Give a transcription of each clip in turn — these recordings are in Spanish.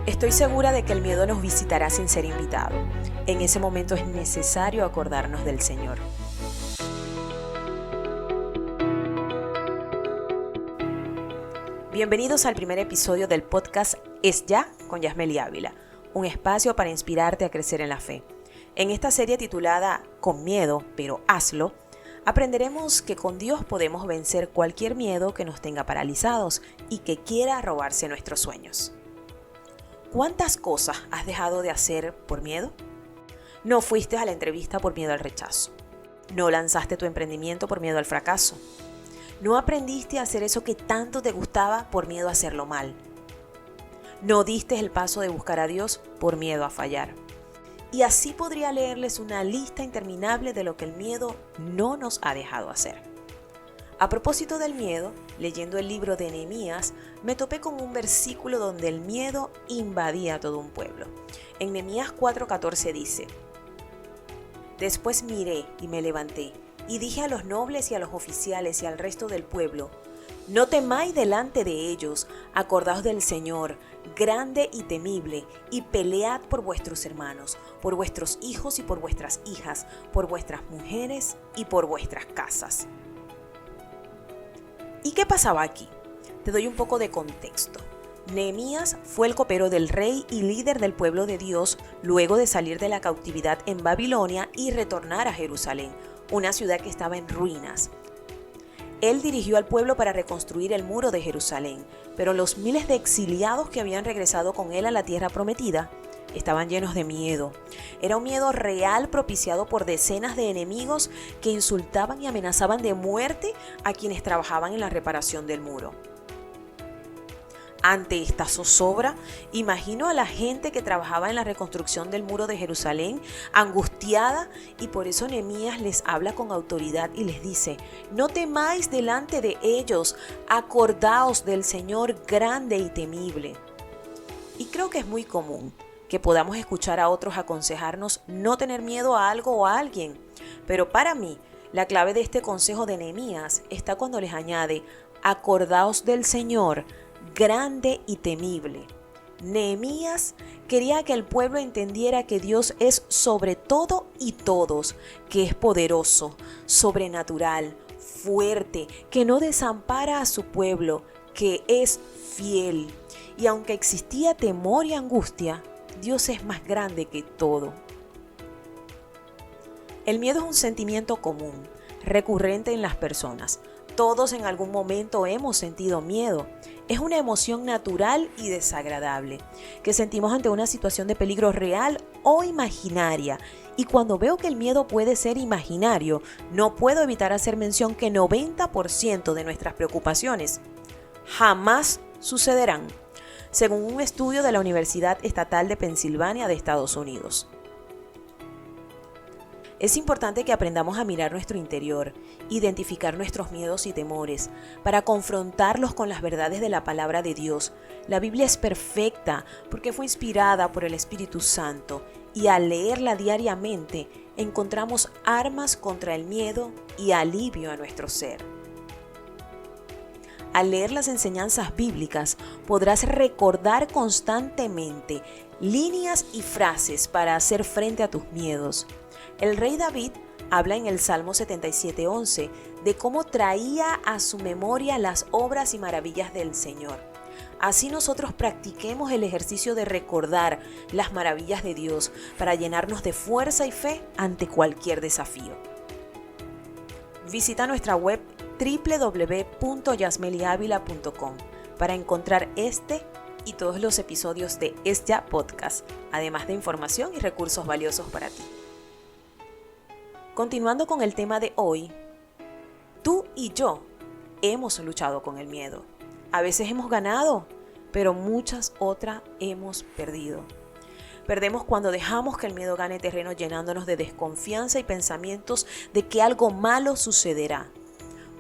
Estoy segura de que el miedo nos visitará sin ser invitado. En ese momento es necesario acordarnos del Señor. Bienvenidos al primer episodio del podcast Es Ya con Yasmeli Ávila, un espacio para inspirarte a crecer en la fe. En esta serie titulada Con miedo, pero hazlo, aprenderemos que con Dios podemos vencer cualquier miedo que nos tenga paralizados y que quiera robarse nuestros sueños. ¿Cuántas cosas has dejado de hacer por miedo? No fuiste a la entrevista por miedo al rechazo. No lanzaste tu emprendimiento por miedo al fracaso. No aprendiste a hacer eso que tanto te gustaba por miedo a hacerlo mal. No diste el paso de buscar a Dios por miedo a fallar. Y así podría leerles una lista interminable de lo que el miedo no nos ha dejado hacer. A propósito del miedo, leyendo el libro de Nehemías, me topé con un versículo donde el miedo invadía todo un pueblo. En Nehemías 4:14 dice: Después miré y me levanté, y dije a los nobles y a los oficiales y al resto del pueblo: No temáis delante de ellos, acordaos del Señor, grande y temible, y pelead por vuestros hermanos, por vuestros hijos y por vuestras hijas, por vuestras mujeres y por vuestras casas. ¿Y qué pasaba aquí? Te doy un poco de contexto. Nehemías fue el copero del rey y líder del pueblo de Dios luego de salir de la cautividad en Babilonia y retornar a Jerusalén, una ciudad que estaba en ruinas. Él dirigió al pueblo para reconstruir el muro de Jerusalén, pero los miles de exiliados que habían regresado con él a la tierra prometida estaban llenos de miedo. Era un miedo real propiciado por decenas de enemigos que insultaban y amenazaban de muerte a quienes trabajaban en la reparación del muro. Ante esta zozobra, imagino a la gente que trabajaba en la reconstrucción del muro de Jerusalén, angustiada, y por eso Nehemías les habla con autoridad y les dice: No temáis delante de ellos, acordaos del Señor grande y temible. Y creo que es muy común que podamos escuchar a otros aconsejarnos no tener miedo a algo o a alguien, pero para mí, la clave de este consejo de Nehemías está cuando les añade: acordaos del Señor grande y temible. Nehemías quería que el pueblo entendiera que Dios es sobre todo y todos, que es poderoso, sobrenatural, fuerte, que no desampara a su pueblo, que es fiel. Y aunque existía temor y angustia, Dios es más grande que todo. El miedo es un sentimiento común, recurrente en las personas. Todos en algún momento hemos sentido miedo. Es una emoción natural y desagradable que sentimos ante una situación de peligro real o imaginaria. Y cuando veo que el miedo puede ser imaginario, no puedo evitar hacer mención que 90% de nuestras preocupaciones jamás sucederán, según un estudio de la Universidad Estatal de Pensilvania de Estados Unidos. Es importante que aprendamos a mirar nuestro interior, identificar nuestros miedos y temores, para confrontarlos con las verdades de la palabra de Dios. La Biblia es perfecta porque fue inspirada por el Espíritu Santo, y al leerla diariamente encontramos armas contra el miedo y alivio a nuestro ser. Al leer las enseñanzas bíblicas podrás recordar constantemente líneas y frases para hacer frente a tus miedos. El rey David habla en el Salmo 77:11 de cómo traía a su memoria las obras y maravillas del Señor. Así nosotros practiquemos el ejercicio de recordar las maravillas de Dios para llenarnos de fuerza y fe ante cualquier desafío. Visita nuestra web www.yasmeliavila.com para encontrar este y todos los episodios de Es Ya Podcast, además de información y recursos valiosos para ti. Continuando con el tema de hoy, tú y yo hemos luchado con el miedo. A veces hemos ganado, pero muchas otras hemos perdido. Perdemos cuando dejamos que el miedo gane terreno, llenándonos de desconfianza y pensamientos de que algo malo sucederá.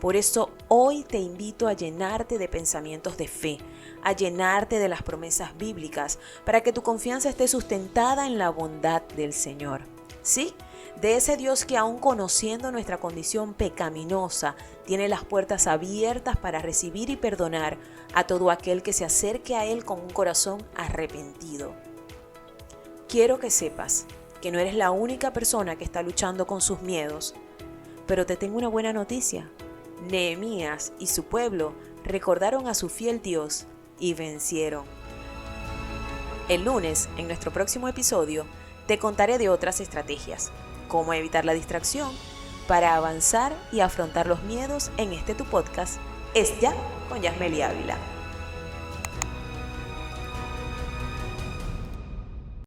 Por eso hoy te invito a llenarte de pensamientos de fe, a llenarte de las promesas bíblicas, para que tu confianza esté sustentada en la bondad del Señor. Sí, de ese Dios que aún conociendo nuestra condición pecaminosa, tiene las puertas abiertas para recibir y perdonar a todo aquel que se acerque a Él con un corazón arrepentido. Quiero que sepas que no eres la única persona que está luchando con sus miedos, pero te tengo una buena noticia. Nehemías y su pueblo recordaron a su fiel Dios y vencieron. El lunes, en nuestro próximo episodio, te contaré de otras estrategias, cómo evitar la distracción para avanzar y afrontar los miedos en este tu podcast, Es Ya con Yasmeli Ávila.